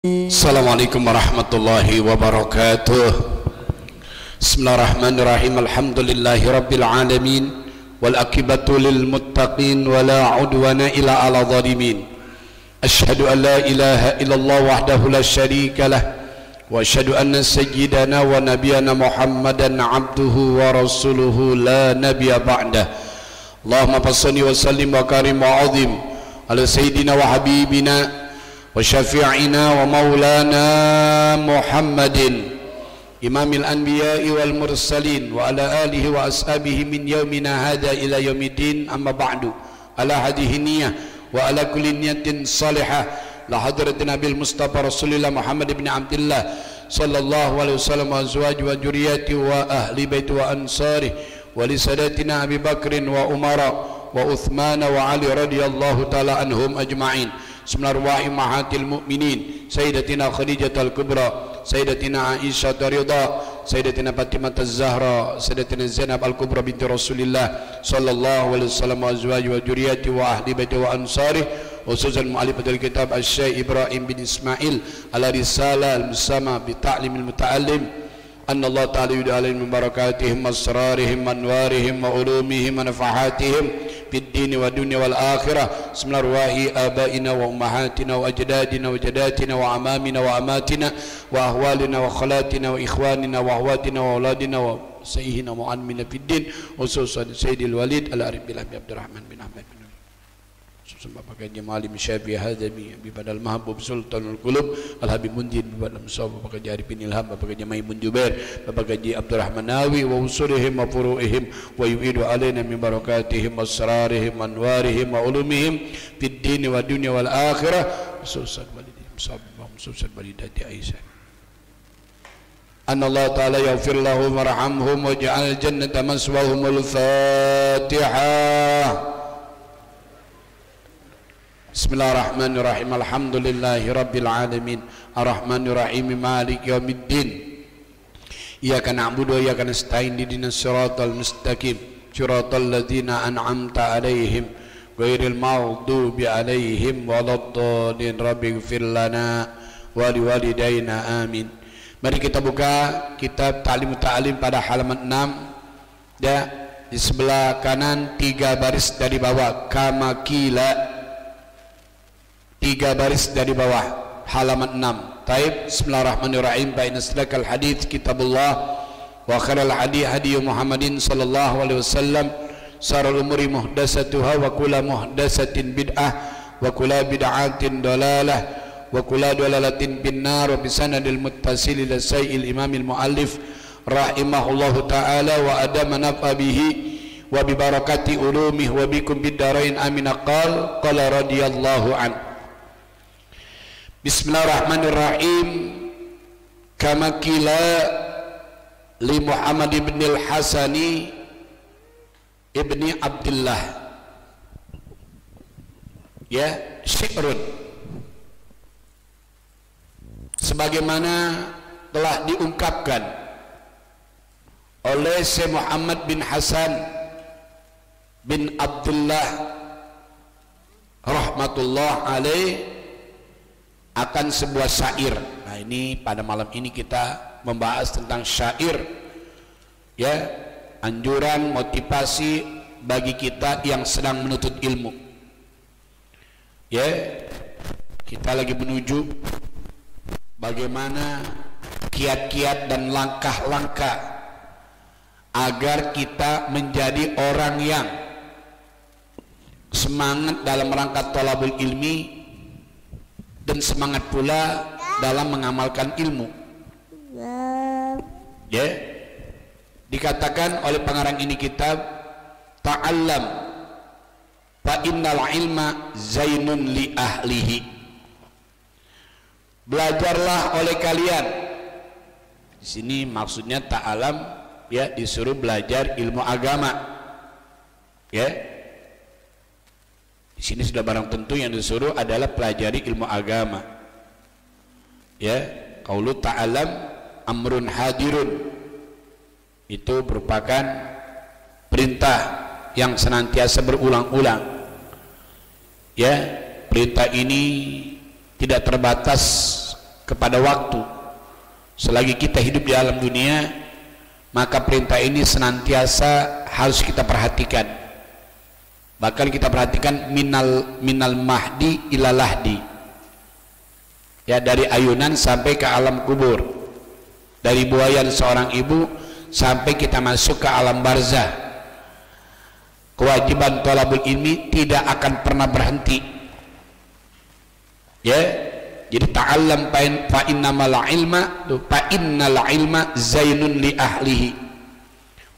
Assalamualaikum warahmatullahi wabarakatuh. Bismillahirrahmanirrahim. Alhamdulillahi rabbil alamin wal akibatu lil muttaqin wala udwana illa ala zalimin. Asyhadu an la ilaha illallah wahdahu la syarika lah wa asyhadu anna sayyidana wa nabiyana Muhammadan abduhu wa rasuluhu la nabiyya ba'dah. Allahumma fassalli wa sallim wa karim wa azim ala sayyidina wa habibina wa syafi'ina wa maulana Muhammadin imamil anbiya'i wal mursalin wa ala alihi wa ashabihi min yaumina hadha ila yaumiddin, amma ba'du. Ala hadhihi niyyah wa ala kulli niyatin salihah la hadratin nabil mustafa rasulillah Muhammad ibn Abdullah sallallahu alaihi wasallam wa azwaji wa dzurriyyati wa ahli baiti wa ansari wa li sadatina Abi Bakrin wa Umara wa Uthman wa Ali radhiyallahu taala anhum ajma'in. Bismillahirrahmanirrahim. Mahatil mu'minin Sayyidatina Khadijah al-Kubra, Sayyidatina Aisyah Ridha, Sayyidatina Fatimah az-Zahra, Sayyidatina Zainab al-Kubra binti Rasulillah sallallahu alaihi wasallam wa azwaji wa dzurriyyati wa ahli baiti wa ansari, khususan mu'allifatul kitab Asy-Syaikh Ibrahim bin Ismail al-Risalah al-Musama bi ta'limil muta'allim. Anna Allah ta'ala yud'alaihim min barakatihim asrarihim anwarihim wa ulumihim wa nafahatihim fid dini wa dunya wal akhirah. Bismillahirrahmanirrahim. Abaina wa ummahatina wa ajdadina wa jadatina wa amamina wa amatina wa ahwalina wa khalatina wa ikhwanina wa ahwatina wa auladina wa sayyihina wa mu'anmina fid din, khususan Sayyidil Walid al-Arif bin Abdurrahman bin Ahmad bin Bapak Haji Malim Syafi'i Hadami Abi Badal Mahbub Sultanul Qulub Al-Habib Munjid Bapak Musa Bapak Haji Arifin Ilham Bapak Haji Maimun Jubair Bapak Haji Abdurrahman Nawi wa usurihim wa furu'ihim wa yu'idu alaina min barakatihim wa asrarihim wa anwarihim wa ulumihim fid dini wa dunya wal akhirah, khususan walidihim sahabah khususan walidati Aisyah. Anna Allah ta'ala yaghfir lahum warhamhum wa ja'al jannata maswahumul Fatihah. Bismillahirrahmanirrahim. Alhamdulillahi rabbil alamin arrahmanirrahim maliki yaumiddin iyyaka na'budu wa iyyaka nasta'in ihdinas siratal mustaqim siratal ladzina an'amta 'alaihim ghairil maghdubi 'alaihim waladdallin rabbighfir lana wa liwalidayna amin. Mari kita buka kitab Ta'limut Ta'lim pada halaman 6 ya, di sebelah kanan 3 baris dari bawah, kama qila 3 baris dari bawah, halaman 6. Taib. Bismillahirrahmanirrahim. Fa inna asdaqal hadits kitabullah wa khairal hadi hadi Muhammadin sallallahu alaihi wasallam, syarrul umuri muhdatsatuha wa kullu muhdatsatin bid'ah wa kullu bid'atin dalalah wa kullu dalalatin finnar. Wa bisanadil muttasil ila sayyil imamil muallif rahimahullahu taala wa adama nafa bihi wa bi barakati ulumih wa bikum bid-darain amin. Qala radhiyallahu an. Bismillahirrahmanirrahim. Kama qila li Muhammad ibn al-Hasani ibni Abdullah ya, syi'run, sebagaimana telah diungkapkan oleh Syekh Muhammad bin Hasan bin Abdullah rahmatullah alaih akan sebuah syair. Nah, ini pada malam ini kita membahas tentang syair ya, anjuran motivasi bagi kita yang sedang menuntut ilmu ya. Kita lagi menuju bagaimana kiat-kiat dan langkah-langkah agar kita menjadi orang yang semangat dalam rangka thalabul ilmi dan semangat pula dalam mengamalkan ilmu ya. Dikatakan oleh pengarang ini kitab, ta'allam fa innal ilma zainun li ahlihi. Belajarlah oleh kalian. Di sini maksudnya ta'alam ya, disuruh belajar ilmu agama ya. Di sini sudah barang tentu yang disuruh adalah pelajari ilmu agama ya. Qaulu ta'alam amrun hadirun, itu merupakan perintah yang senantiasa berulang-ulang ya. Perintah ini tidak terbatas kepada waktu. Selagi kita hidup di alam dunia, maka perintah ini senantiasa harus kita perhatikan. Bahkan kita perhatikan minal mahdi ila lahdi, ya, dari ayunan sampai ke alam kubur, dari buayan seorang ibu sampai kita masuk ke alam barzah. Kewajiban thalabul ilmi tidak akan pernah berhenti, ya. Jadi ta'allam fa innamal ilma zainun li ahlihi.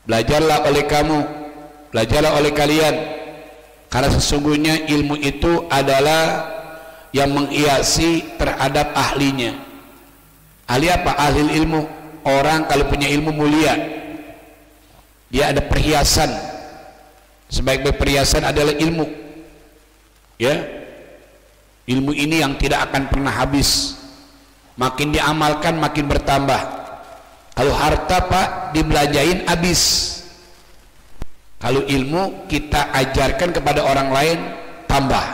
Belajarlah oleh kalian, karena sesungguhnya ilmu itu adalah yang menghiasi terhadap ahlinya. Ahli apa? Ahli ilmu. Orang kalau punya ilmu mulia, dia ada perhiasan. Sebaik-baik perhiasan adalah ilmu, ya. Ilmu ini yang tidak akan pernah habis, makin diamalkan makin bertambah. Kalau harta Pak dibelanjain habis, kalau ilmu kita ajarkan kepada orang lain tambah.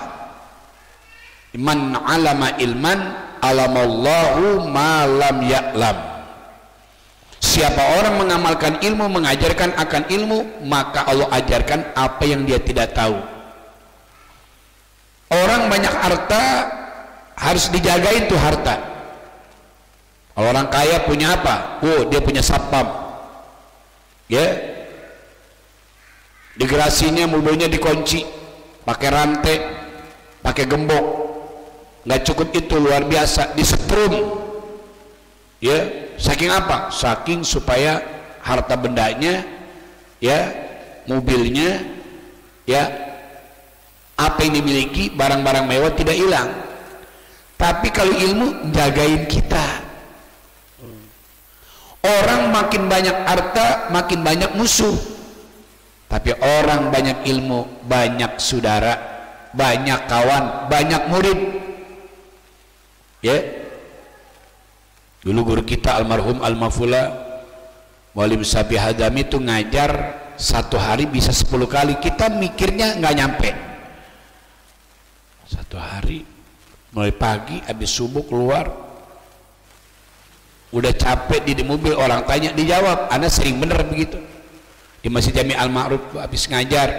Man alama ilman alamallahu ma lam ya'lam. Siapa orang mengamalkan ilmu, mengajarkan akan ilmu, maka Allah ajarkan apa yang dia tidak tahu. Orang banyak harta harus dijagain tuh harta. Orang kaya punya apa? Oh, dia punya satpam, ya. Di gerasinya mobilnya dikunci pakai rantai, pakai gembok. Nggak cukup itu, luar biasa, disetrum, ya. Saking apa? Saking supaya harta bendanya, ya, mobilnya, ya, apa yang dimiliki, barang-barang mewah tidak hilang. Tapi kalau ilmu jagain kita. Orang makin banyak harta makin banyak musuh, tapi orang banyak ilmu banyak saudara, banyak kawan, banyak murid, ya. Dulu guru kita almarhum Al-Mafula Muallim Sabi Hadami itu ngajar satu hari bisa 10 kali. Kita mikirnya nggak nyampe. Satu hari mulai pagi habis subuh keluar, udah capek di mobil, orang tanya dijawab. Anda sering bener begitu di Masjid Jami Al-Ma'ruf habis ngajar.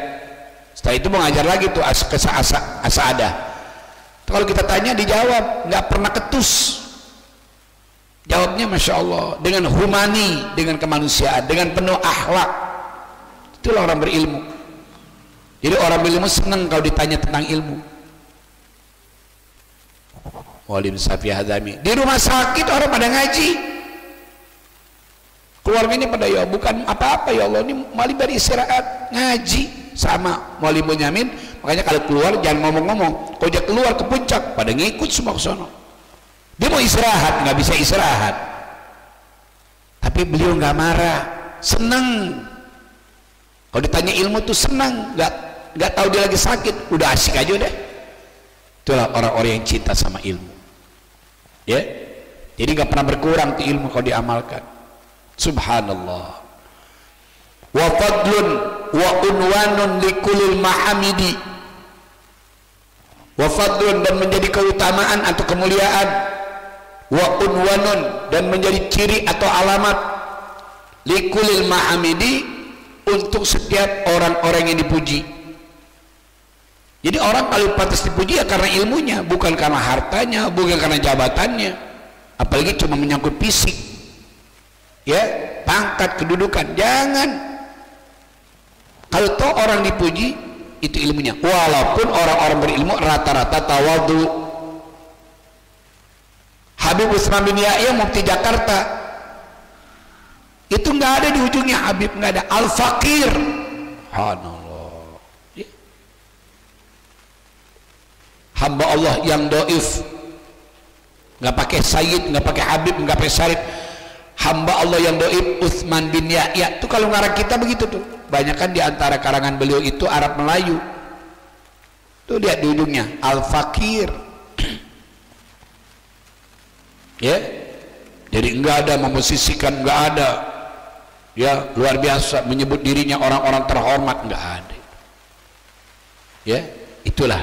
Setelah itu mau ngajar lagi tuh asa ada. Kalau kita tanya dijawab, nggak pernah ketus. Jawabnya Masya Allah, dengan humani, dengan kemanusiaan, dengan penuh akhlak. Itulah orang berilmu. Jadi orang berilmu senang kalau ditanya tentang ilmu. Muallim Safi Hadami di rumah sakit orang pada ngaji, keluarganya pada ya bukan apa-apa, ya Allah ini Muallim beristirahat ngaji sama Muallim Bunyamin. Makanya kalau keluar jangan ngomong-ngomong, kalau dia keluar ke puncak pada ngikut semua ke sono. Dia mau istirahat nggak bisa istirahat, tapi beliau nggak marah, seneng. Kalau ditanya ilmu tuh senang, nggak tahu dia lagi sakit, udah asik aja udah. Itulah orang-orang yang cinta sama ilmu, ya. Jadi nggak pernah berkurang tuh ilmu kalau diamalkan. Subhanallah. Wa fadlun wa unwanun likulil mahamidi. Wa fadlun, dan menjadi keutamaan atau kemuliaan. Wa unwanun, dan menjadi ciri atau alamat. Likulil mahamidi, untuk setiap orang-orang yang dipuji. Jadi orang kalau pantas dipuji ya karena ilmunya, bukan karena hartanya, bukan karena jabatannya, apalagi cuma menyangkut fisik, ya, pangkat, kedudukan. Jangan. Kalau toh orang dipuji itu ilmunya, walaupun orang-orang berilmu rata-rata tawadhu. Habib Utsman bin Yahya mufti Jakarta itu nggak ada di ujungnya Habib, nggak ada al-faqir. Hamba Allah yang doif, nggak pakai Sayyid, nggak pakai Habib, nggak pakai Syarif. Hamba Allah yang doif Utsman bin Yahya itu kalau ngarang kita begitu tuh. Banyak kan di antara karangan beliau itu Arab Melayu. Tuh lihat di ujungnya al-fakir. Ya, jadi enggak ada memposisikan, enggak ada, ya, luar biasa menyebut dirinya orang-orang terhormat, enggak ada. Ya, itulah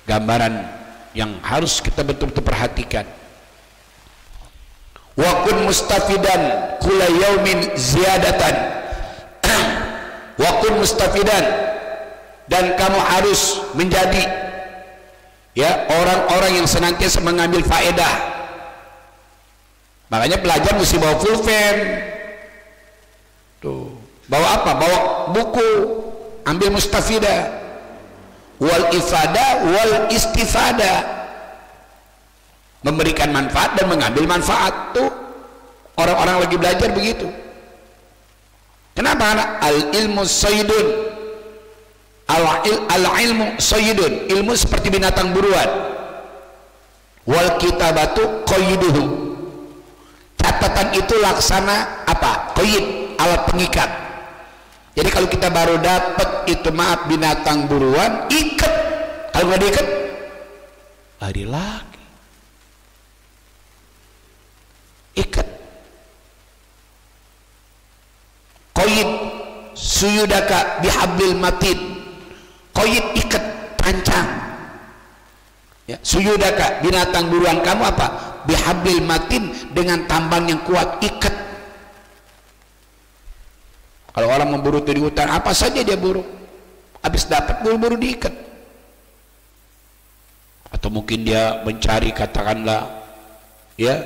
gambaran yang harus kita betul-betul perhatikan. kun mustafidan kula yaumin ziyadatan wa kun mustafidan, dan kamu harus menjadi ya orang-orang yang senantiasa mengambil faedah. Makanya pelajar mesti bawa pulpen tuh, bawa apa? Bawa buku, ambil mustafidah, wal ifada wal istifada, memberikan manfaat dan mengambil manfaat. Tuh orang-orang lagi belajar begitu. Kenapa? Al ilmu sayyidun, al ilmu sayyidun, ilmu seperti binatang buruan, wal kitabatu qayyiduhu, catatan itu laksana apa? Qayyid, alat pengikat. Jadi kalau kita baru dapat itu maaf binatang buruan, ikat. Kalau nggak diikat lari lagi, ikat. Qayyid suyudaka bihablil matin, qayyid ikat, pancang ya. Suyudaka binatang buruan kamu apa? Bihablil matin, dengan tambang yang kuat, ikat. Kalau orang memburu di hutan, apa saja dia buru, habis dapat buru-buru diikat. Atau mungkin dia mencari katakanlah ya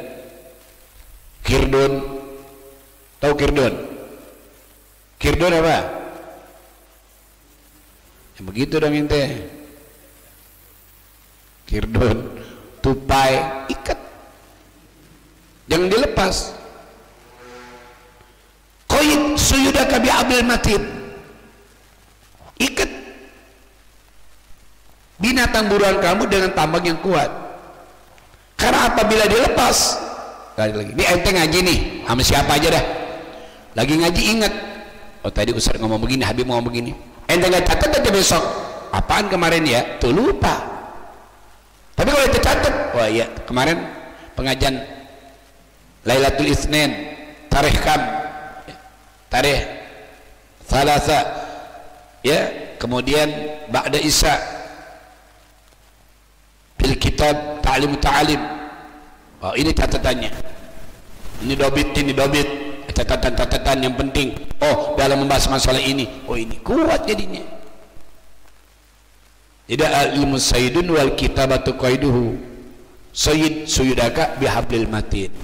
kirdun. Tahu kirdun? Kirdun apa? Ya begitu dong ente. Kirdun, tupai, ikat, jangan dilepas. Qayyid suyudaka bi'abil matin, ikat binatang buruan kamu dengan tambang yang kuat. Karena apabila dilepas lagi. Ini ente ngaji nih sama siapa aja dah, lagi ngaji ingat, oh tadi Ustaz ngomong begini, Habib ngomong begini, ente nggak catat aja besok, apaan kemarin ya, tuh lupa. Tapi kalau ente catat, wah iya kemarin pengajian Lailatul Itsnin, tarikh kam, tarikh Thalatha ya, kemudian ba'da Isya bil kitab ta'lim ta'alim. Oh ini catatannya, ini dobit, catatan-catatan yang penting. Oh dalam membahas masalah ini, oh ini kuat jadinya. Tidak al-ilmu sayyidun wal kitabatu qaiduhu, sayyid suyudaka bihablil matin.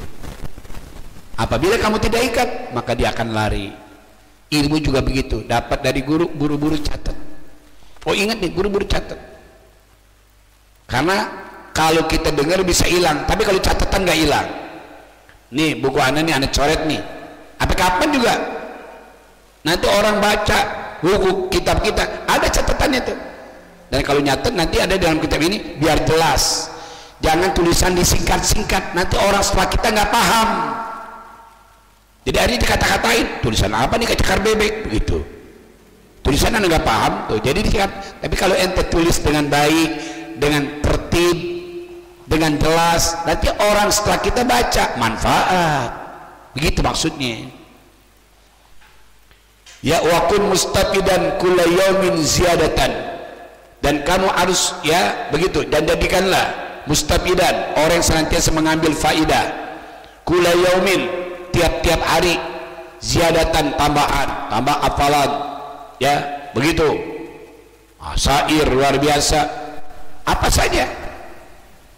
Apabila kamu tidak ikat, maka dia akan lari. Ilmu juga begitu, dapat dari guru, buru-buru catat. Oh ingat nih, buru-buru catat. Karena kalau kita dengar bisa hilang, tapi kalau catatan nggak hilang. Nih buku anak nih, anak coret nih, apa kapan juga nanti orang baca buku kitab kita ada catatannya tuh. Dan kalau nyatet nanti ada dalam kitab ini biar jelas, jangan tulisan disingkat-singkat, nanti orang setelah kita nggak paham. Jadi hari ini dikata-katain, tulisan apa nih, kecekar bebek begitu, tulisan anda nggak paham tuh, jadi disingkat. Tapi kalau ente tulis dengan baik, dengan tertib, dengan jelas, nanti orang setelah kita baca manfaat. Begitu maksudnya. Ya wakun mustafidan kulla yaumin ziyadatan, dan kamu harus ya begitu, dan jadikanlah mustafidan orang yang senantiasa mengambil faidah, kulla yaumin tiap-tiap hari, ziyadatan tambahan, tambah hafalan ya begitu. Syair luar biasa, apa saja,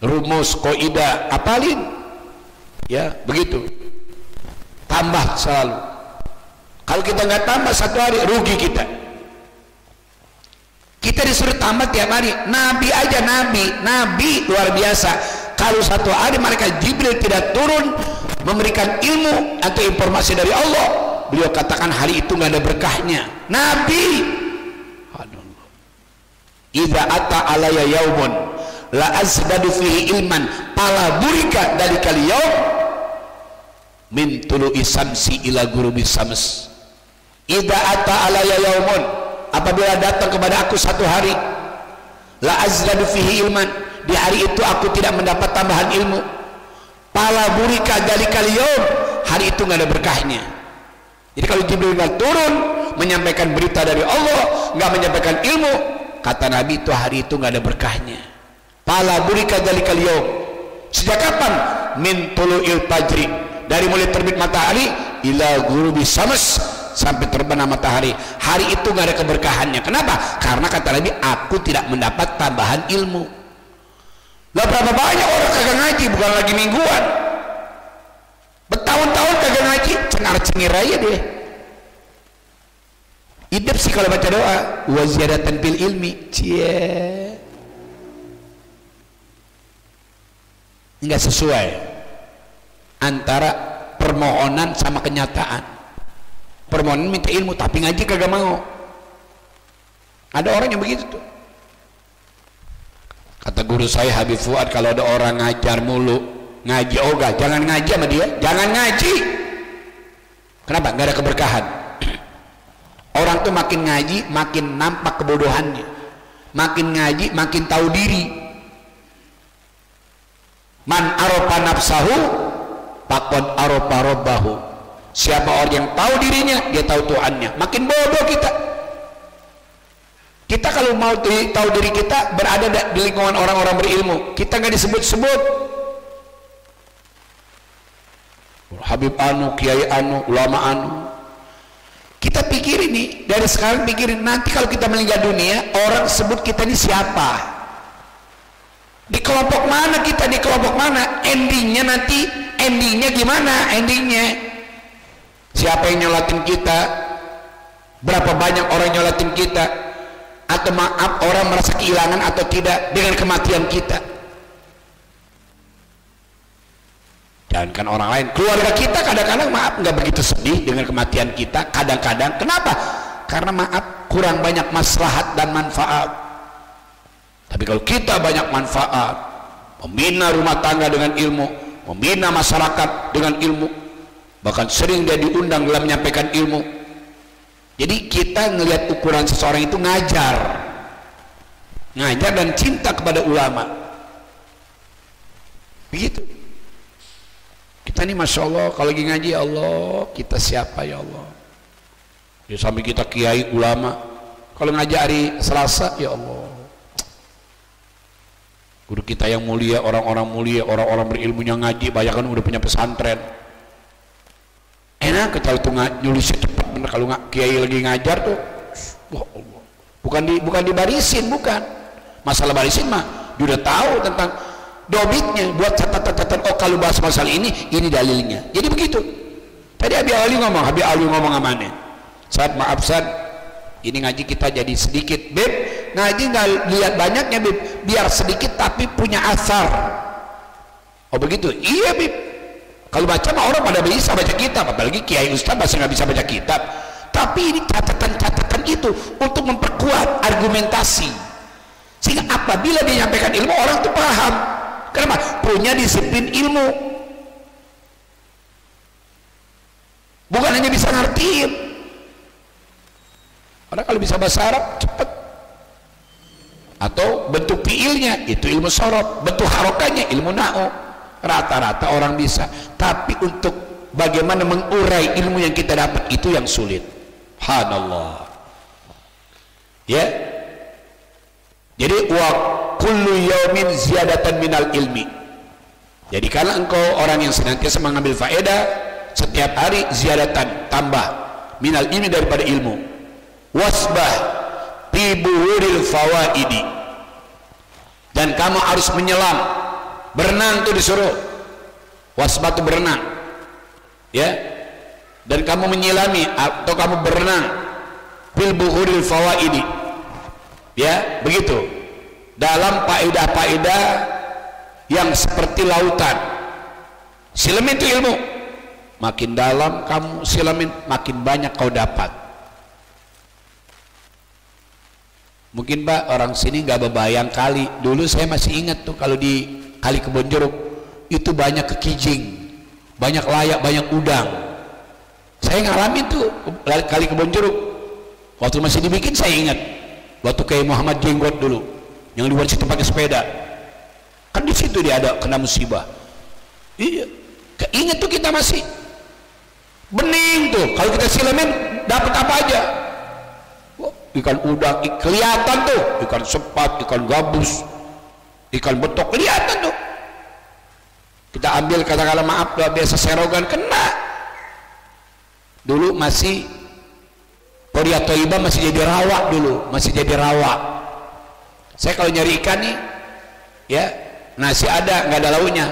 rumus, kaidah, apalin ya begitu, tambah selalu. Kalau kita nggak tambah satu hari, rugi kita. Kita disuruh tambah tiap hari. Nabi aja, nabi luar biasa, kalau satu hari malaikat Jibril tidak turun memberikan ilmu atau informasi dari Allah, beliau katakan hari itu nggak ada berkahnya. Nabi, idza ata alaya yaumun la azbadu fihi ilman pala burika dari kali yaum min tulu'i samsi ila gurubi sams. Idza ata alaya yaumun, apabila datang kepada aku satu hari, la azbadu fihi ilman, di hari itu aku tidak mendapat tambahan ilmu, pala burika dari kali yaum, hari itu nggak ada berkahnya. Jadi kalau Jibril nggak turun menyampaikan berita dari Allah, nggak menyampaikan ilmu, kata Nabi itu hari itu nggak ada berkahnya. Pala burika dari kali yaum. Sejak kapan? Min tulu'il fajri, dari mulai terbit matahari ila ghurubi syams, sampai terbenam matahari. Hari itu nggak ada keberkahannya. Kenapa? Karena kata Nabi, aku tidak mendapat tambahan ilmu. Lah berapa banyak orang kagak ngaji, bukan lagi mingguan, bertahun-tahun kagak ngaji, cengar-cengir aja dia. Hidup sih kalau baca doa, wa ziyadatan bil ilmi, cie, nggak sesuai antara permohonan sama kenyataan. Permohonan minta ilmu tapi ngaji kagak mau. Ada orang yang begitu tuh. Kata guru saya Habib Fuad, kalau ada orang ngajar mulu ngaji ogah, jangan ngaji sama dia, jangan ngaji. Kenapa? Nggak ada keberkahan. Orang tuh makin ngaji makin nampak kebodohannya, makin ngaji makin tahu diri. Man arofa nafsahu faqad arofa rabbahu. Siapa orang yang tahu dirinya, dia tahu Tuhannya. Makin bodoh kita. Kita kalau mau tahu diri kita, berada di lingkungan orang-orang berilmu, kita nggak disebut-sebut Habib anu, kiai anu, ulama anu. Kita pikirin nih, dari sekarang pikirin, nanti kalau kita meninggal dunia, orang sebut kita ini siapa, di kelompok mana kita, di kelompok mana, endingnya nanti, endingnya gimana, endingnya siapa yang nyolatin kita, berapa banyak orang nyolatin kita, atau maaf orang merasa kehilangan atau tidak dengan kematian kita. Dan kan orang lain, keluarga kita kadang-kadang maaf nggak begitu sedih dengan kematian kita, kadang-kadang. Kenapa? Karena maaf kurang banyak maslahat dan manfaat. Tapi kalau kita banyak manfaat, membina rumah tangga dengan ilmu, membina masyarakat dengan ilmu, bahkan sering dia diundang dalam menyampaikan ilmu. Jadi kita ngelihat ukuran seseorang itu ngajar dan cinta kepada ulama. Begitu. Kita ini Masya Allah kalau lagi ngaji, ya Allah kita siapa ya Allah, ya sampai kita kiai ulama. Kalau ngaji hari Selasa, ya Allah guru kita yang mulia, orang-orang mulia, orang-orang berilmunya ngaji, banyak kan udah punya pesantren. Enak kalau tuh nyulisnya cepat bener. Kalau kiai lagi ngajar tuh, wah Allah, bukan dibarisin, bukan masalah barisin mah dia udah tahu tentang dobitnya, buat catatan-catatan. Oh kalau bahas masalah ini dalilnya. Jadi begitu. Tadi Habib Ali ngomong amannya. Saat maaf San, ini ngaji kita jadi sedikit, Beb. Ngaji nggak lihat banyaknya, Beb. Biar sedikit tapi punya asar. Oh begitu? Iya, Beb. Kalau baca mah orang pada bisa baca kitab, apalagi kiai ustaz masih nggak bisa baca kitab. Tapi ini catatan-catatan itu untuk memperkuat argumentasi, sehingga apabila dia menyampaikan ilmu, orang tuh paham. Kenapa? Punya disiplin ilmu, bukan hanya bisa ngertiin. Karena kalau bisa bahasa Arab cepat, atau bentuk fiilnya itu ilmu sorof, bentuk harokanya ilmu na'u, rata-rata orang bisa. Tapi untuk bagaimana mengurai ilmu yang kita dapat, itu yang sulit. Subhanallah. Ya. Jadi wa kullu yaumin ziyadatan minal ilmi. Jadi kalau engkau orang yang senantiasa mengambil faedah, setiap hari ziyadatan, tambah, minal ilmi, daripada ilmu. Wasbah fi buhuril fawaidi. Dan kamu harus menyelam, berenang tuh disuruh. Wasbah tuh berenang. Ya. Dan kamu menyelami atau kamu berenang fil buhuril fawaidi. Ya, begitu. Dalam faedah-faedah yang seperti lautan. Silamin itu ilmu. Makin dalam kamu silamin, makin banyak kau dapat. Mungkin Pak orang sini nggak berbayang kali. Dulu saya masih ingat tuh kalau di Kali Kebonjeruk itu banyak kekijing, banyak layak, banyak udang. Saya ngalamin tuh Kali Kebonjeruk. Waktu masih dibikin saya ingat. Waktu kayak Muhammad Jenggot dulu, yang di luar situ pakai sepeda, kan di situ dia ada kena musibah. Iya, keinget tuh kita masih bening tuh. Kalau kita silamin dapat apa aja? Ikan udang, kelihatan tuh, ikan sepat, ikan gabus, ikan betok, kelihatan tuh. Kita ambil katakanlah maaf doa biasa serogan, kena. Dulu masih Qoria Thayyibah masih jadi rawa dulu, masih jadi rawa. Saya kalau nyari ikan nih, ya nasi ada, nggak ada lauknya.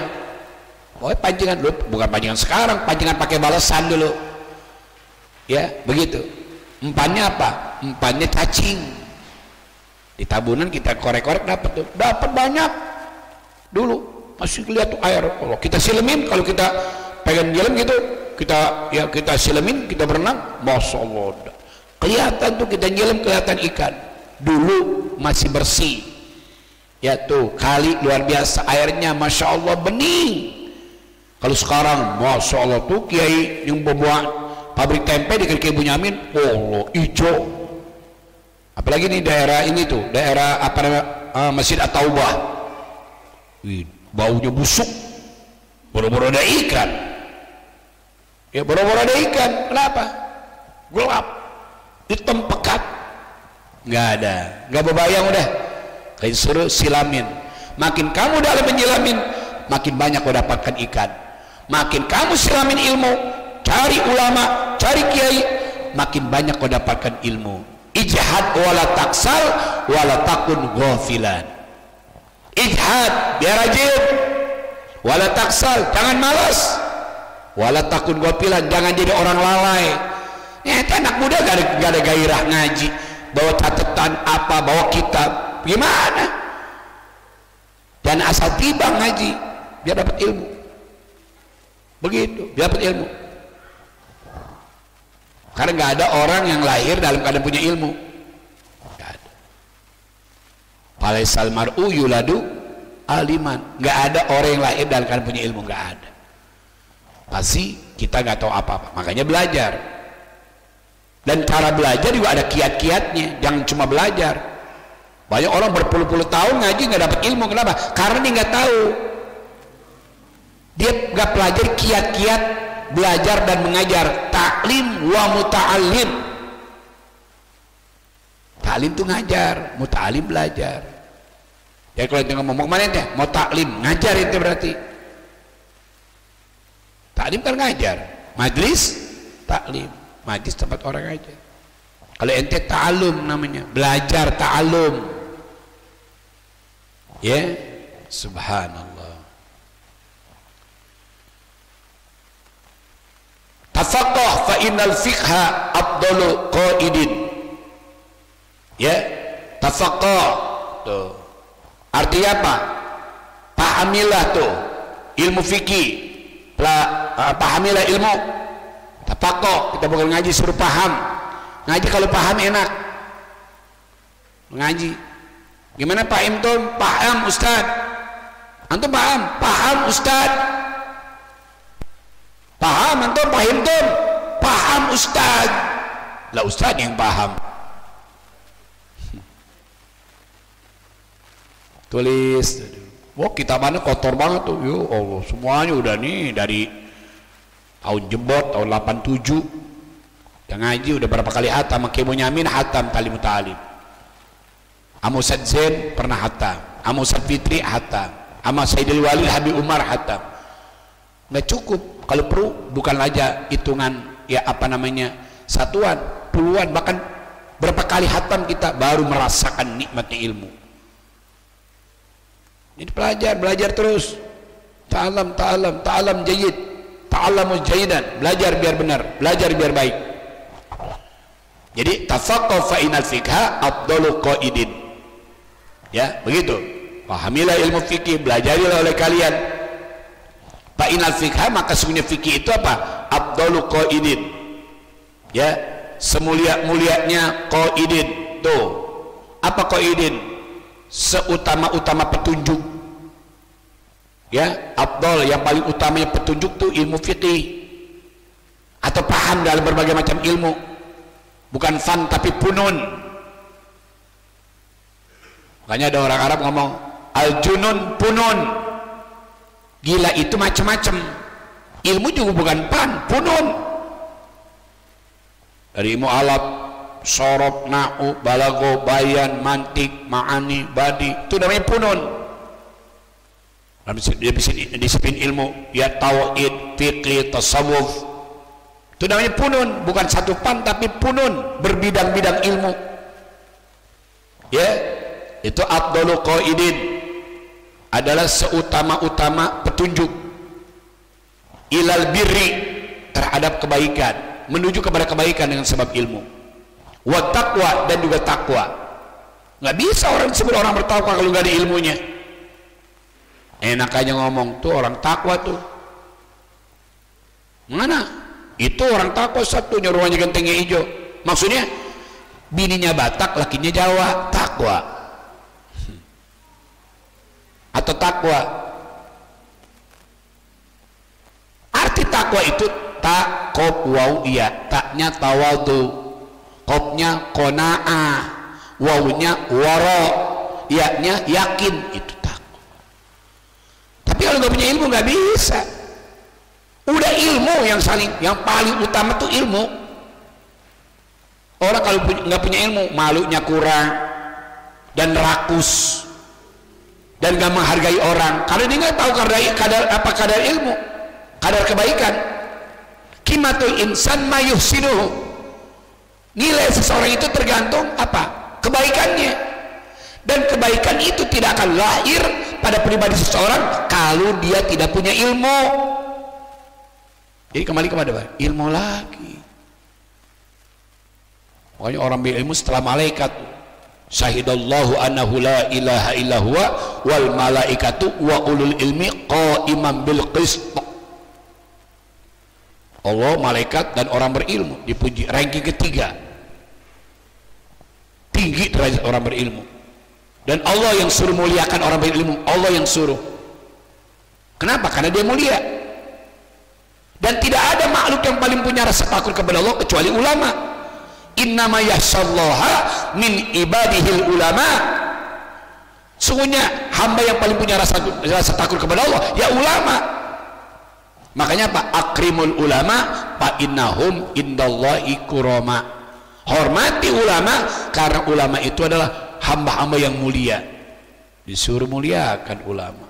Oh pancingan dulu, bukan pancingan sekarang, pancingan pakai balasan dulu. Ya begitu. Umpannya apa? Umpannya cacing. Di tabunan kita korek-korek dapat tuh, dapat banyak. Dulu masih lihat tuh air. Kalau kita silemin, kalau kita pengen nyelam gitu, kita silemin, kita berenang, masya Allah. Kelihatan tuh kita nyelam, kelihatan ikan. Dulu masih bersih. Ya tuh kali luar biasa airnya, masya Allah bening. Kalau sekarang, masya Allah tuh kiai yang pembuat pabrik tempe di Kiai Bunyamin, oh hijau. Apalagi nih daerah ini tuh, daerah apa namanya, Masjid At-Taubah. Baunya busuk, boro-boro ada ikan. Ya boro-boro ada ikan, kenapa? Gelap, hitam pekat, nggak ada, nggak berbayang udah. Kayak suruh silamin. Makin kamu dalam menyelamin, makin banyak kau dapatkan ikan. Makin kamu silamin ilmu, cari ulama, cari kiai, makin banyak kau dapatkan ilmu. Ijhad wala taksal wala takun ghafilan. Ijhad biar rajin, wala taksal jangan malas, wala takun ghafilan jangan jadi orang lalai. Anak muda gak ada gairah ngaji, bawa catatan apa, bawa kitab, gimana? Dan asal tiba ngaji biar dapat ilmu, begitu biar dapat ilmu. Karena nggak ada orang yang lahir dalam keadaan punya ilmu, nggak ada. Falaisal mar'u yuladu aliman, nggak ada orang yang lahir dalam keadaan punya ilmu, nggak ada. Pasti kita nggak tahu apa-apa, makanya belajar. Dan cara belajar juga ada kiat-kiatnya, jangan cuma belajar. Banyak orang berpuluh-puluh tahun ngaji nggak dapat ilmu, kenapa? Karena dia nggak tahu, dia nggak pelajari kiat-kiat belajar dan mengajar. Taklim wa muta'alim. Taklim itu ngajar, muta'alim belajar. Ya kalau kita ngomong kemana ya? Mau taklim, ngajar itu berarti. Taklim kan ngajar, majlis taklim, majlis tempat orang ngajar. Kalau ente ta'alum namanya, belajar ta'alum. Ya, subhanallah. Tafaqah fa innal fiqha afdalu qaidin. Ya, tafaqah tuh. Artinya apa? Pahamilah tuh ilmu fikih. Pahamilah ilmu. Tafaqah, kita bukan ngaji suruh paham. Ngaji kalau paham enak. Ngaji. Gimana Pak Imton? Paham Ustaz. Antum paham? Paham Ustaz. Paham antum, paham tuh, paham Ustaz. Lah Ustaz yang paham. Tulis. Wah kitabannya kotor banget tuh. Yo Allah, semuanya udah nih dari tahun jebot, tahun 87. Yang ngaji udah berapa kali hatam, Kiai Bunyamin hatam Talim Ta'alim. Amusad Zain pernah hatam, Amusad Fitri hatam, Ama Sayyidil Walid Habib Umar hatam. Nggak cukup. Kalau perlu bukan aja hitungan ya apa namanya satuan, puluhan, bahkan berapa kali hatam kita baru merasakan nikmatnya ilmu. Jadi belajar terus. Ta'alam jayyid, ta'alamu jayyidan, belajar biar benar, belajar biar baik. Jadi tafaqqa fa inal fiqha afdalu qaidin. Ya, begitu. Pahamilah ilmu fikih, belajarilah oleh kalian. Fa inal fiqha, maka sesungguhnya fikih itu apa? Afdalu qaidin. Ya, semulia-mulianya qaidin. Tuh. Apa qaidin? Seutama-utama petunjuk. Ya, afdal yang paling utamanya petunjuk tuh ilmu fikih. Atau paham dalam berbagai macam ilmu. Bukan fan tapi punun. Makanya ada orang Arab ngomong al-junun punun. Gila itu macam-macam. Ilmu juga bukan pan, punun. Dari ilmu alat, sorob, na'u, balago, bayan, mantik, ma'ani, badi, itu namanya punun. disiplin ilmu, ya tauhid, fikih, tasawuf. Itu namanya punun, bukan satu pan tapi punun, berbidang-bidang ilmu. Ya, itu afdhalul qaidin, adalah seutama-utama petunjuk ilal birri, terhadap kebaikan, menuju kepada kebaikan dengan sebab ilmu. Wa taqwa, dan juga takwa. Nggak bisa orang disebut orang bertakwa kalau nggak ada ilmunya. Enak aja ngomong tuh orang takwa tuh. Mana? Itu orang takwa satu nyuruhnya gentengnya hijau. Maksudnya bininya Batak, lakinya Jawa, takwa. Atau takwa. Arti takwa itu tak qaf waw iya, taknya tawadu, qafnya qanaah, wawnya wara, iya-nya yakin, itu takwa. Tapi kalau nggak punya ilmu nggak bisa. Udah ilmu yang paling utama tuh ilmu. Orang kalau nggak punya ilmu, malunya kurang dan rakus dan nggak menghargai orang karena dia nggak tahu kadar ilmu, kadar kebaikan. Qimatul insan ma yuhsinuhu, nilai seseorang itu tergantung apa? Kebaikannya. Dan kebaikan itu tidak akan lahir pada pribadi seseorang kalau dia tidak punya ilmu. Jadi kembali kepada apa? Ilmu lagi. Pokoknya orang berilmu setelah malaikat, syahidallahu annahu la ilaha illa huwa wal malaikatu wa ulul ilmi qaiman bil qist. Allah, malaikat, dan orang berilmu dipuji. Ranking ketiga, tinggi derajat orang berilmu. Dan Allah yang suruh muliakan orang berilmu. Allah yang suruh. Kenapa? Karena dia mulia. Dan tidak ada makhluk yang paling punya rasa takut kepada Allah kecuali ulama. Innama yakhsyallaha min ibadihil ulama. Sungguhnya hamba yang paling punya rasa takut kepada Allah ya ulama. Makanya apa? Akrimul ulama fa innahum indallahi kurama. Hormati ulama karena ulama itu adalah hamba-hamba yang mulia. Disuruh muliakan ulama.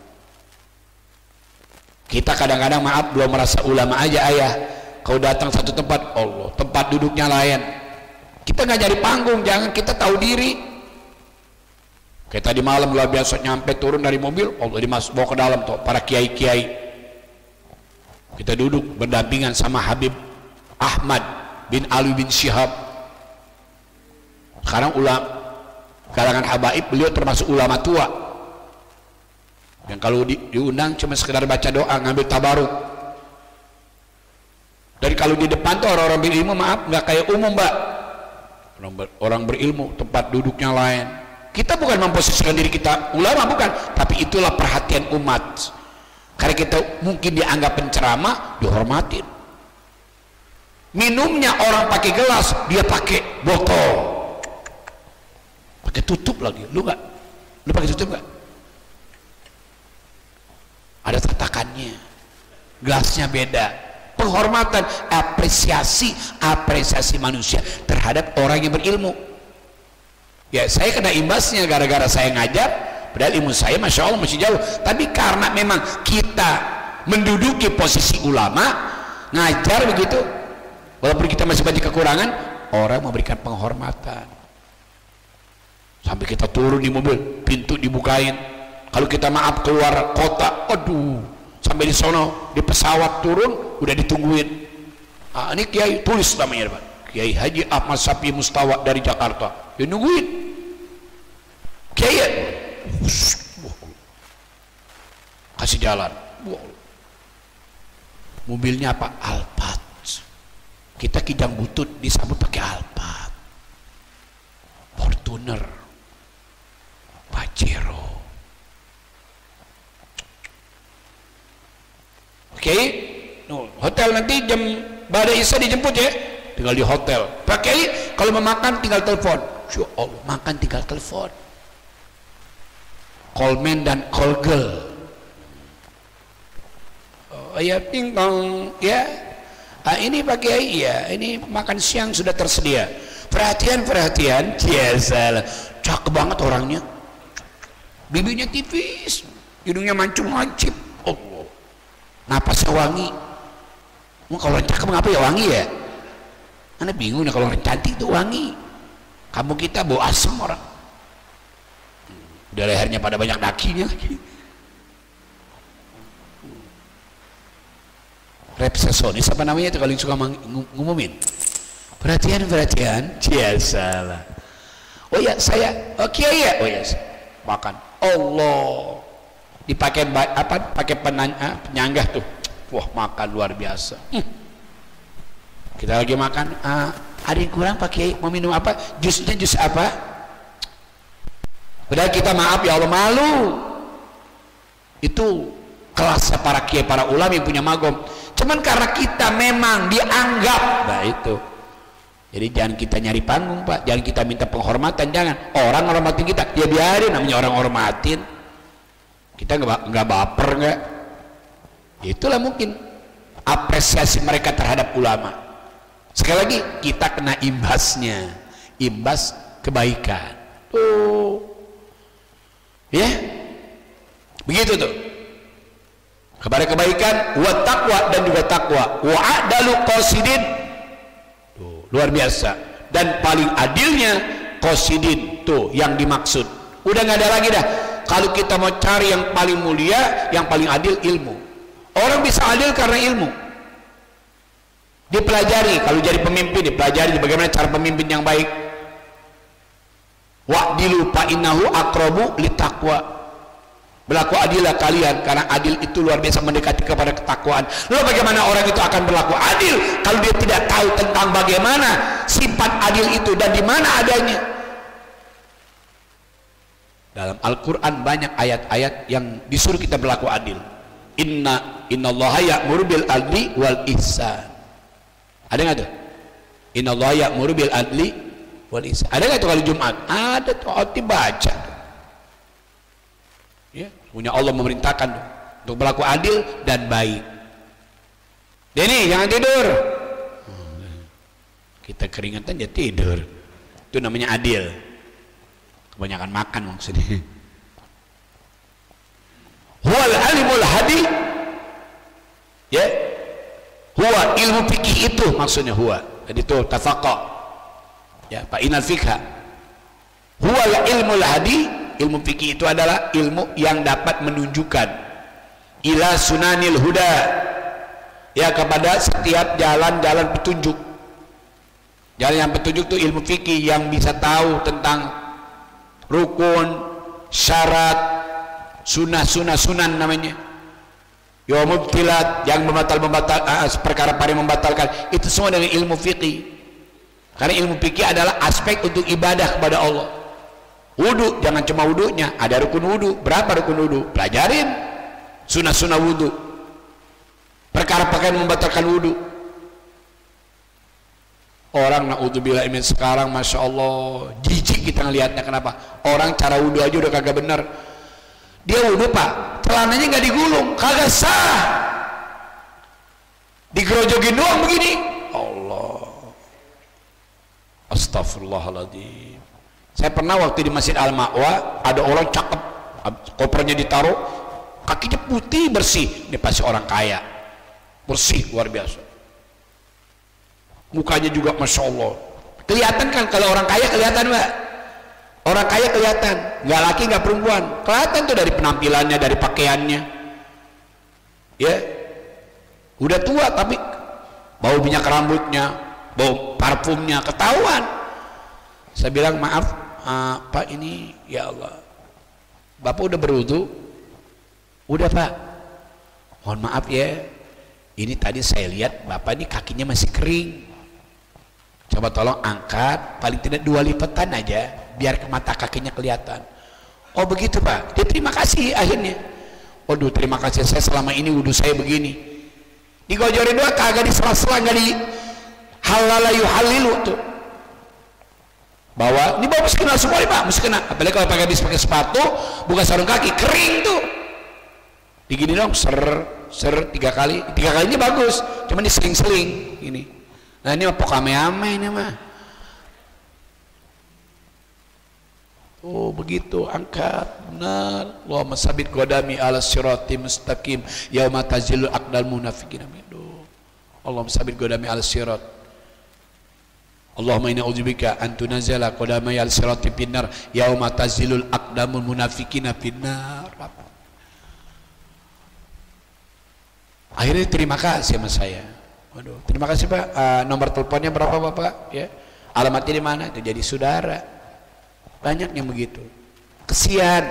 Kita kadang-kadang maaf belum merasa ulama aja ayah. Kau datang satu tempat, Allah, tempat duduknya lain. Kita nggak cari panggung, jangan, kita tahu diri. Kayak tadi malam luar biasa, nyampe turun dari mobil, Allah dimasuk bawa ke dalam tuh para kiai-kiai. Kita duduk berdampingan sama Habib Ahmad bin Ali bin Syihab. Sekarang ulama kalangan habaib, beliau termasuk ulama tua yang kalau diundang cuma sekedar baca doa, ngambil tabaruk. Dan kalau di depan tuh orang-orang berilmu, maaf, nggak kayak umum, mbak. Orang berilmu tempat duduknya lain. Kita bukan memposisikan diri kita ulama, bukan, tapi itulah perhatian umat. Karena kita mungkin dianggap penceramah, dihormatin. Minumnya orang pakai gelas, dia pakai botol, pakai tutup lagi. Lu pakai tutup nggak? Ada tatakannya, gelasnya beda. Penghormatan, apresiasi manusia terhadap orang yang berilmu. Ya, saya kena imbasnya gara-gara saya ngajar. Padahal ilmu saya masya Allah masih jauh, tapi karena memang kita menduduki posisi ulama, ngajar begitu, walaupun kita masih banyak kekurangan, orang memberikan penghormatan. Sampai kita turun di mobil, pintu dibukain. Kalau kita maaf keluar kota, aduh, sampai di sono di pesawat turun udah ditungguin. Ini Kiai, tulis namanya, Pak. Kiai Haji Ahmad Sapi Mustawa dari Jakarta, dia nungguin. Kiai kasih jalan. Mobilnya apa? Alphard. Kita kijang butut disambut pakai Alphard, Fortuner, Pajero. Oke, hotel nanti jam badai isya dijemput ya, tinggal di hotel. Pakai kalau mau makan tinggal telepon. Ya Allah, makan tinggal telepon. Callman dan call girl. Oh ya, pingpong ya. Ini pakai ya, ini makan siang sudah tersedia. Perhatian, biasa. Cakep banget orangnya. Bibirnya tipis. hidungnya mancung-mancip. Oh, napasnya wangi. Kalau orang cakep ngapa ya wangi ya? Anda bingung ya, kalau orang cantik itu wangi. Kamu kita bau asem orang. Udah lehernya pada banyak dakinya lagi. Resepsionis apa namanya itu kalau yang suka ngumumin? Perhatian, salah. Oh ya, saya, oke ya, oh ya, makan. Allah, dipakai apa? Pakai penyanggah tuh. Wah, makan luar biasa. Kita lagi makan, ada yang kurang pakai mau minum apa? Jusnya jus apa? Padahal kita maaf ya Allah malu. Itu kelasnya para kiai, para ulama yang punya magom. Cuman karena kita memang dianggap, nah itu. Jadi jangan kita nyari panggung Pak, jangan kita minta penghormatan, jangan. Orang hormatin kita, ya biarin, namanya orang hormatin. Kita nggak baper nggak. Itulah mungkin apresiasi mereka terhadap ulama. Sekali lagi kita kena imbasnya, imbas kebaikan. Tuh, ya, begitu tuh. Kepada kebaikan, wa taqwa, dan juga takwa. Wa adalu qasidin. Tuh, luar biasa. Dan paling adilnya qasidin, tuh yang dimaksud. Udah nggak ada lagi dah. Kalau kita mau cari yang paling mulia, yang paling adil, ilmu. Orang bisa adil karena ilmu. Dipelajari, kalau jadi pemimpin dipelajari bagaimana cara pemimpin yang baik. Wa'dilu fa innahu aqrabu litaqwa. Berlaku adillah kalian, karena adil itu luar biasa mendekati kepada ketakwaan. Lalu bagaimana orang itu akan berlaku adil kalau dia tidak tahu tentang bagaimana sifat adil itu dan di mana adanya? Dalam Al-Quran banyak ayat-ayat yang disuruh kita berlaku adil. Innallaha ya'muru bil adli wal ihsan. Ada nggak tuh? Innallaha ya'muru bil adli wal ihsan. Ada nggak tuh kali Jumat? Ada tuh, dibaca. Ya, punya Allah memerintahkan untuk berlaku adil dan baik. Denny, jangan tidur. Kita keringatan dia tidur. Itu namanya adil. Kebanyakan makan maksudnya. Huwal alimul hadi. Ya. Huwa ilmu fikih itu maksudnya huwa. Jadi itu tafaqqa. Ya, fa inal fikha. Huwal ilmul hadi. Ilmu fikih itu adalah ilmu yang dapat menunjukkan ila sunanil huda, ya, kepada setiap jalan-jalan petunjuk. Jalan yang petunjuk itu ilmu fikih yang bisa tahu tentang rukun, syarat, sunan namanya. Ya mubtilat, yang perkara yang membatalkan, itu semua dengan ilmu fikih. Karena ilmu fikih adalah aspek untuk ibadah kepada Allah. Wudu, jangan cuma wudunya, ada rukun wudu. Berapa rukun wudu? Pelajarin sunnah wudu, perkara-perkara yang membatalkan wudu. Orang naudzubillah min sekarang, masya Allah, jijik kita ngelihatnya. Kenapa? Orang cara wudu aja udah kagak bener. Dia wudu Pak, celananya nggak digulung, kagak sah, digerojogin doang begini. Allah, astagfirullahaladzim. Saya pernah waktu di Masjid Al-Ma'wa, ada orang cakep, kopernya ditaruh, kakinya putih bersih. Ini pasti orang kaya, bersih luar biasa. Mukanya juga masya Allah. Kelihatan kan kalau orang kaya, kelihatan Mbak. Orang kaya kelihatan, nggak laki nggak perempuan, kelihatan tuh dari penampilannya, dari pakaiannya. Ya, udah tua tapi bau minyak rambutnya, bau parfumnya ketahuan. Saya bilang maaf Pak, ini ya Allah, Bapak udah berwudu? Udah Pak. Mohon maaf ya, ini tadi saya lihat Bapak ini kakinya masih kering. Coba tolong angkat paling tidak 2 lipatan aja biar ke mata kakinya kelihatan. Oh begitu Pak. Dia terima kasih akhirnya. Waduh, terima kasih, saya selama ini wudu saya begini. Digojorin doang, kagak disela-sela, nggak di halalayu halilu tuh. Bawa, ini bawa mesti kena semua nih Pak, mesti kena. Apalagi kalau pakai sepatu, bukan sarung kaki, kering tuh. Digini dong, ser 3 kali. 3 kalinya bagus, cuman diseling-seling ini. Nah ini mah pokame-ame ini mah. Oh begitu, angkat, benar. Allahumma sabit qadami ala sirati mustaqim yauma tazilul aqdal munafiqina. Allahumma sabit qadami ala sirat. Allahumma inna a'udzubika an tunazala qadami ala sirati finnar yauma tazilul aqdamul munafiqina finnar. Akhirnya terima kasih sama saya. Waduh, terima kasih Pak. Nomor teleponnya berapa Bapak? Ya. Alamatnya di mana? Itu jadi saudara. Banyak yang begitu. Kesian.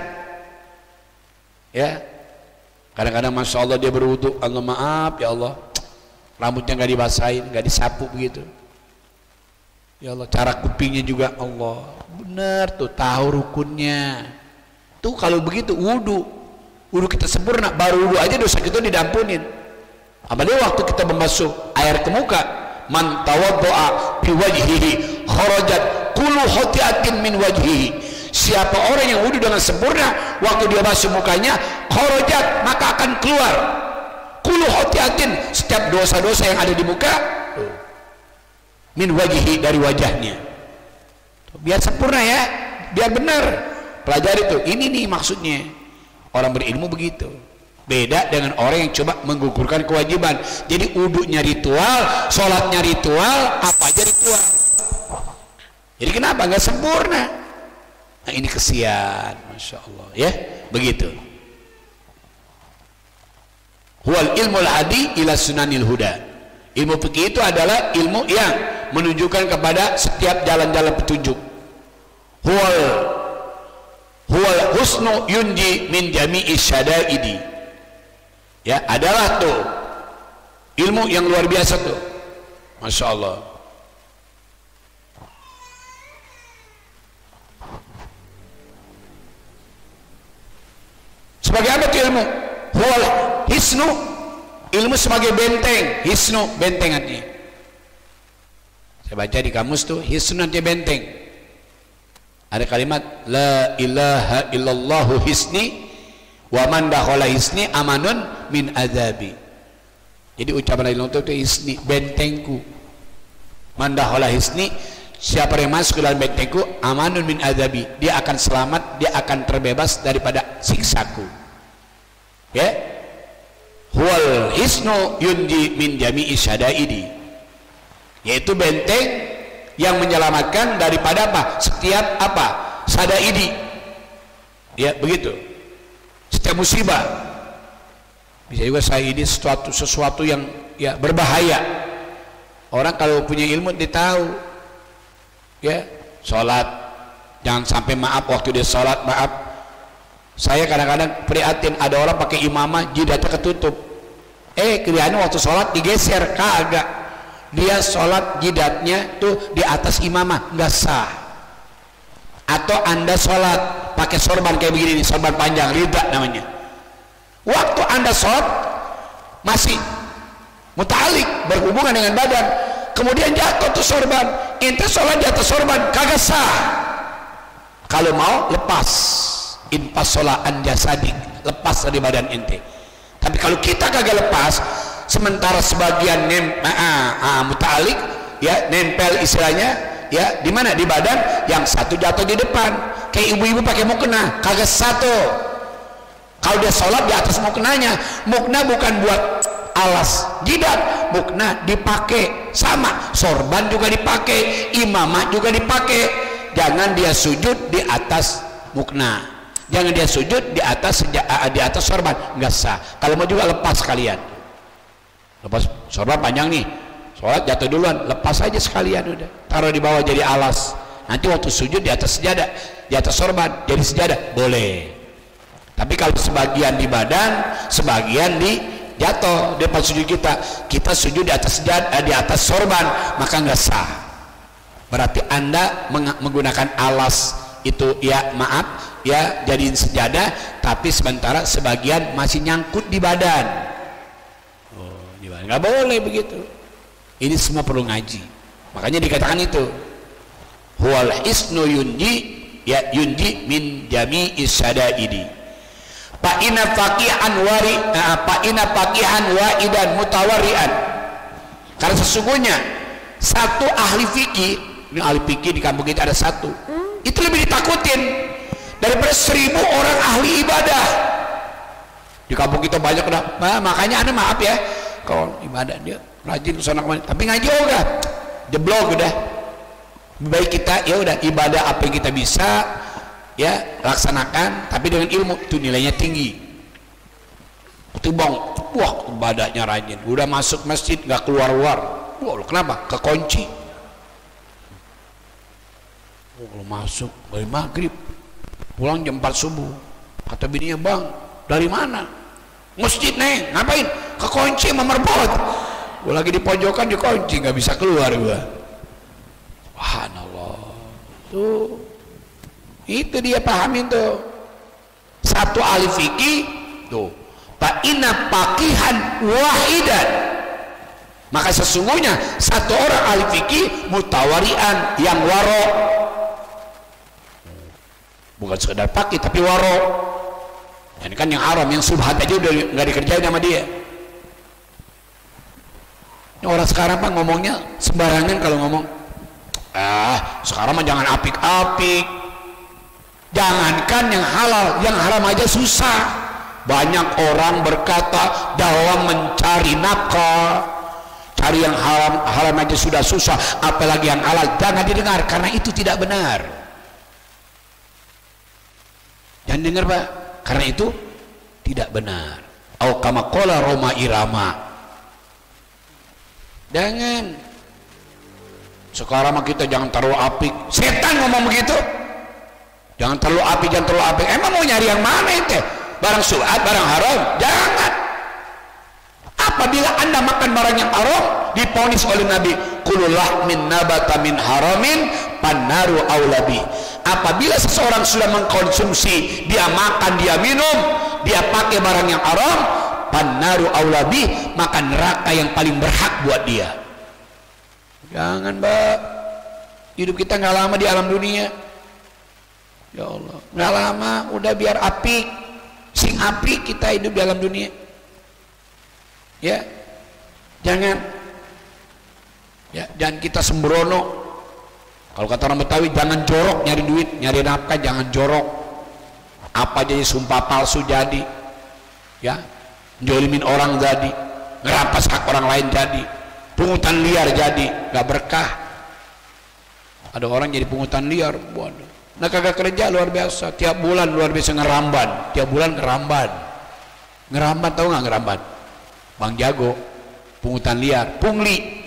Ya. Kadang-kadang Masya Allah dia berwudu, Allah maaf ya Allah, rambutnya nggak dibasahin, nggak disapu begitu. Ya Allah, cara kupingnya juga Allah. Benar tuh, tahu rukunnya. Tuh kalau begitu wudu kita sempurna, baru wudu aja dosa kita didampunin. Apalagi waktu kita membasuh air ke muka, man tawaddo'a bi wajhihi kharajat kullu khati'atin min wajhihi. Siapa orang yang wudu dengan sempurna, waktu dia basuh mukanya, kharajat, maka akan keluar kullu khati'atin, setiap dosa-dosa yang ada di muka, min wajhihi, dari wajahnya. Biar sempurna ya, biar benar. Pelajari tuh, ini nih maksudnya. Orang berilmu begitu. Beda dengan orang yang coba menggugurkan kewajiban. Jadi wudunya ritual, sholatnya ritual, apa aja ritual. Jadi kenapa nggak sempurna? Nah ini kesian, Masya Allah ya, begitu. Huwal ilmul hadi ila sunanil huda. Ilmu fikih itu adalah ilmu yang menunjukkan kepada setiap jalan-jalan petunjuk. Huwal husnu yunji min jami'i syada'idi. Ya, adalah tuh ilmu yang luar biasa tuh, Masya Allah. Sebagai apa tuh ilmu? Huwal hisnu, ilmu sebagai benteng. Hisnu, benteng artinya. Saya baca di kamus tuh, hisnu artinya benteng. Ada kalimat la ilaha illallahu hisni wa man dakhala hisni amanun min adzabi. Jadi ucapan la ilaha illallah itu hisni, bentengku. Man dakhala hisni, siapa yang masuk ke dalam bentengku, amanun min adzabi, dia akan selamat, dia akan terbebas daripada siksaku. Ya. Huwal hisnu yunji min jami'i syada'idi, yaitu benteng yang menyelamatkan daripada apa? Setiap apa? Sadaidi. Ya, begitu. Setiap musibah. Bisa juga saidi sesuatu yang ya berbahaya. Orang kalau punya ilmu dia tahu. Ya, sholat jangan sampai maaf waktu dia sholat, maaf. Saya kadang-kadang prihatin ada orang pakai imamah jidatnya ketutup. Kelihatannya waktu sholat digeser, kagak. Dia sholat jidatnya tuh di atas imamah, nggak sah. Atau anda sholat pakai sorban kayak begini nih, sorban panjang, rida namanya. Waktu anda sholat masih muta'alik, berhubungan dengan badan, kemudian jatuh tuh sorban, ente sholat di atas sorban, kagak sah. Kalau mau lepas, inpas sholat jasadik, lepas dari badan ente. Tapi kalau kita kagak lepas, sementara sebagian muta'alik ya, nempel istilahnya ya, di mana? Di badan, yang satu jatuh di depan. Kayak ibu-ibu pakai mukena, kagak satu. Kalau dia sholat di atas muknanya, mukna bukan buat alas jidat, mukna dipakai sama, sorban juga dipakai, imamah juga dipakai. Jangan dia sujud di atas mukna, jangan dia sujud di atas sorban, nggak sah. Kalau mau juga lepas kalian, lepas sorban panjang nih, sholat jatuh duluan, lepas aja sekalian, udah taruh di bawah jadi alas. Nanti waktu sujud di atas sejadah, di atas sorban jadi sejadah, boleh. Tapi kalau sebagian di badan, sebagian di jatuh di depan sujud kita sujud di atas sejadah, di atas sorban, maka nggak sah. Berarti anda menggunakan alas itu ya, maaf ya, jadiin sejadah, tapi sementara sebagian masih nyangkut di badan. Nggak boleh begitu. Ini semua perlu ngaji. Makanya dikatakan itu huwal isnu yunji ya, yunji min jami'i syada'idi. Fa'ina faqihan wa'idan mutawari'an. Karena sesungguhnya satu ahli fikih, ini ahli fikih di kampung kita ada satu, itu lebih ditakutin daripada 1000 orang ahli ibadah. Di kampung kita banyak dah. Nah, makanya Anda maaf ya, kalau ibadah dia rajin kesana kemari, tapi ngaji enggak, jeblok udah. Baik kita ya udah ibadah apa yang kita bisa ya laksanakan, tapi dengan ilmu itu nilainya tinggi. Itu bang, wah ibadahnya rajin, udah masuk masjid nggak keluar-keluar. Wah lu kenapa? Kekunci. Kalau masuk dari maghrib, pulang jam 4 subuh. Kata bininya, bang dari mana? Masjid nih, ngapain? Kekunci memerbot. Gue lagi di pojokan dikunci, nggak bisa keluar gue. Subhanallah. Tuh, itu dia pahamin tuh. Satu ahli fikih tuh, fa inna faqihan wahidan, maka sesungguhnya satu orang ahli fikih mutawarian yang waro, bukan sekedar fakih tapi waro. Ini kan yang haram, yang subhat aja udah nggak dikerjain sama dia. Ini orang sekarang pak ngomongnya sembarangan kalau ngomong. Sekarang mah jangan apik-apik. Jangankan yang halal, yang haram aja susah. Banyak orang berkata dalam mencari nafkah, cari yang haram aja sudah susah, apalagi yang halal. Jangan didengar karena itu tidak benar. Jangan dengar pak, karena itu tidak benar. Au kama qala Roma Irama. Jangan. Sekarang mah kita jangan terlalu apik. Setan ngomong begitu. Jangan terlalu apik, jangan terlalu apik. Emang mau nyari yang mana itu? Barang syubhat, barang haram? Jangan. Apabila Anda makan barang yang haram, diponis oleh Nabi, kulullah min nabata min haramin pannaru aulabi. Apabila seseorang sudah mengkonsumsi, dia makan, dia minum, dia pakai barang yang haram, pannaru aulabi, maka neraka yang paling berhak buat dia. Jangan mbak, hidup kita nggak lama di alam dunia. Ya Allah, nggak lama, udah biar apik, sing apik kita hidup di alam dunia. Ya, jangan kita sembrono. Kalau kata orang Betawi, jangan jorok nyari duit, nyari nafkah, jangan jorok. Apa jadi sumpah palsu jadi, ya, jolimin orang jadi, ngerampas hak orang lain jadi, pungutan liar jadi, nggak berkah. Ada orang jadi pungutan liar, waduh. Nah kagak kerja luar biasa, tiap bulan luar biasa ngeramban, tiap bulan ngeramban. Ngeramban tahu nggak ngeramban? Bang Jago, pungutan liar, pungli,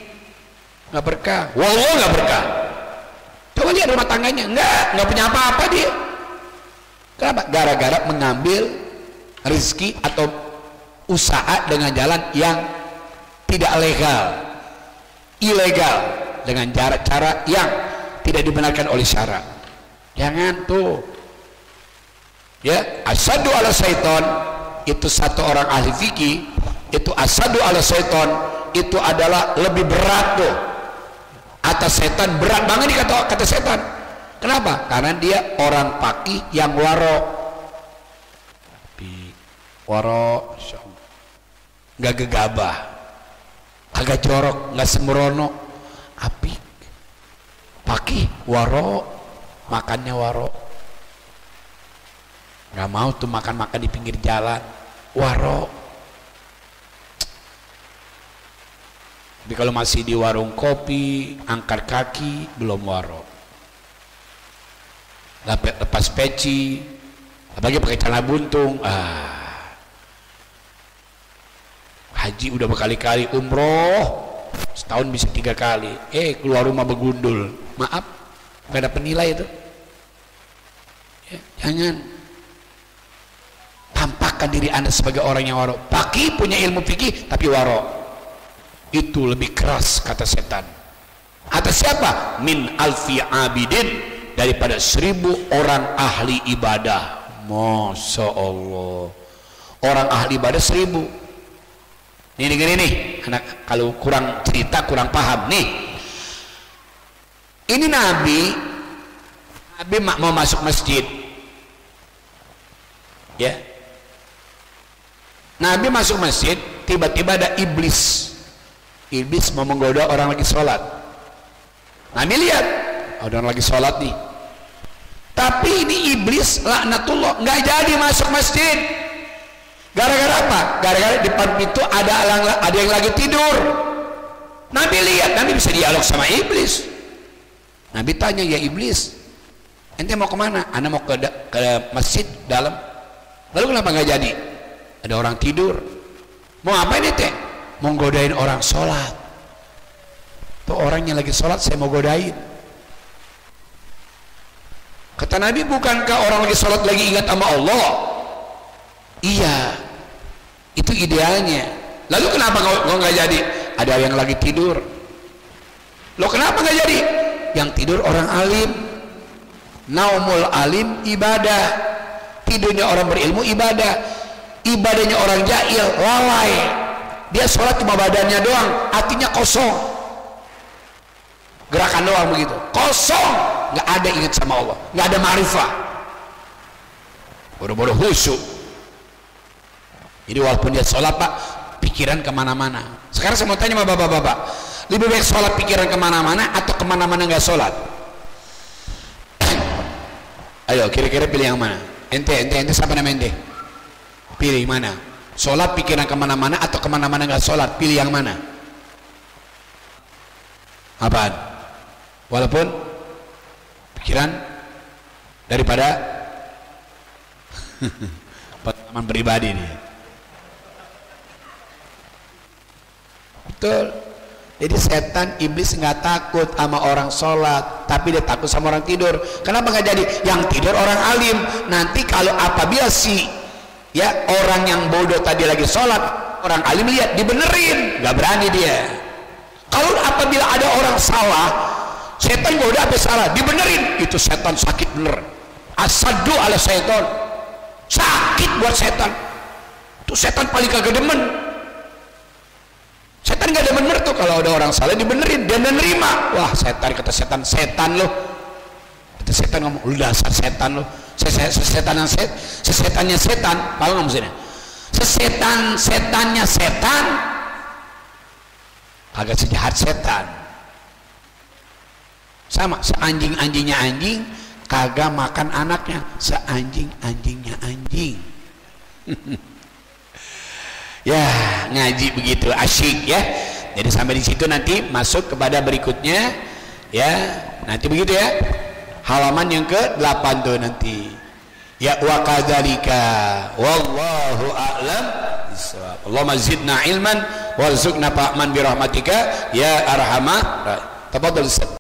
nggak berkah. Wallah nggak berkah. Coba lihat rumah tangganya, nggak punya apa-apa dia. Kenapa? Gara-gara mengambil rezeki atau usaha dengan jalan yang tidak legal, ilegal, dengan cara yang tidak dibenarkan oleh syara. Jangan tuh ya. Asyadu ala syaiton, itu satu orang ahli fikih, itu asyadu ala syaiton itu adalah lebih berat tuh atas setan, berat banget kata setan. Kenapa? Karena dia orang fakih yang waro, nggak gegabah, agak jorok, nggak sembrono, apik, fakih waro, makannya waro, nggak mau tuh makan di pinggir jalan, waro. Tapi kalau masih di warung kopi, angkat kaki, belum waro. Lepas peci, apalagi pakai celana buntung. Haji udah berkali-kali, umroh setahun bisa 3 kali. Keluar rumah begundul, maaf, gak ada penilai itu. Ya, jangan tampakkan diri Anda sebagai orang yang waro. Fakih, punya ilmu fikih tapi waro. Itu lebih keras kata setan. Atas siapa? Min alfi abidin, daripada 1000 orang ahli ibadah. Masya Allah, orang ahli ibadah 1000. Nih anak, kalau kurang cerita kurang paham nih. Ini Nabi mau masuk masjid, ya. Nabi masuk masjid, tiba-tiba ada iblis mau menggoda orang lagi sholat. Nabi lihat, ada orang lagi sholat nih, Tapi ini iblis laknatullah nggak jadi masuk masjid. Gara-gara apa? Gara-gara di depan pintu ada yang lagi tidur. Nabi lihat, Nabi bisa dialog sama iblis. Nabi tanya, ya iblis, ente mau kemana? Ana mau ke masjid dalam. Lalu kenapa nggak jadi? Ada orang tidur. Mau ngapain ente? Mau godain orang sholat. Tuh orangnya lagi sholat, saya mau godain. Kata Nabi, bukankah orang lagi sholat lagi ingat sama Allah? Iya, itu idealnya. Lalu kenapa kau nggak jadi? Ada yang lagi tidur. Lo kenapa nggak jadi? Yang tidur orang alim. Naumul alim ibadah. Tidurnya orang berilmu ibadah. Ibadahnya orang jahil lalai. Dia sholat cuma badannya doang, hatinya kosong. Gerakan doang begitu, kosong, nggak ada ingat sama Allah, nggak ada ma'rifah, bodoh-bodoh khusyuk. Jadi walaupun dia sholat pak, pikiran kemana-mana. Sekarang saya mau tanya sama bapak-bapak, lebih baik sholat pikiran kemana-mana atau kemana-mana nggak sholat? Ayo kira-kira pilih yang mana? Ente siapa nama ente? Pilih mana? Sholat pikiran kemana-mana atau kemana-mana nggak sholat? Pilih yang mana? Apaan? Walaupun pikiran daripada pengalaman pribadi nih. Betul. Jadi setan iblis nggak takut sama orang sholat, tapi dia takut sama orang tidur. Kenapa nggak jadi? Yang tidur orang alim. Nanti kalau apabila ya orang yang bodoh tadi lagi sholat, orang alim lihat dibenerin, nggak berani dia. Kalau apabila ada orang salah, setan goda apa salah dibenerin, itu setan sakit bener. Asadu ala setan, sakit buat setan. Tuh setan paling kagak demen. Setan gak demen bener tuh kalau ada orang salah dibenerin, dia menerima. Wah setan, kata setan loh. Kata setan ngomong, lu dasar setan loh. Sesetannya setan, paham nggak maksudnya? Setannya setan, agak sejahat setan. Sama seanjing-anjingnya anjing kagak makan anaknya, seanjing-anjingnya anjing. Ya ngaji begitu asyik ya. Jadi sampai di situ, nanti masuk kepada berikutnya ya, nanti begitu ya, halaman yang ke-8 tuh nanti ya. Wa kadzalika wallahu a'lam bissawab. Allahumma zidna ilman warzuqna fahman bi rahmatika ya arhamar. Tafadhal Ustaz.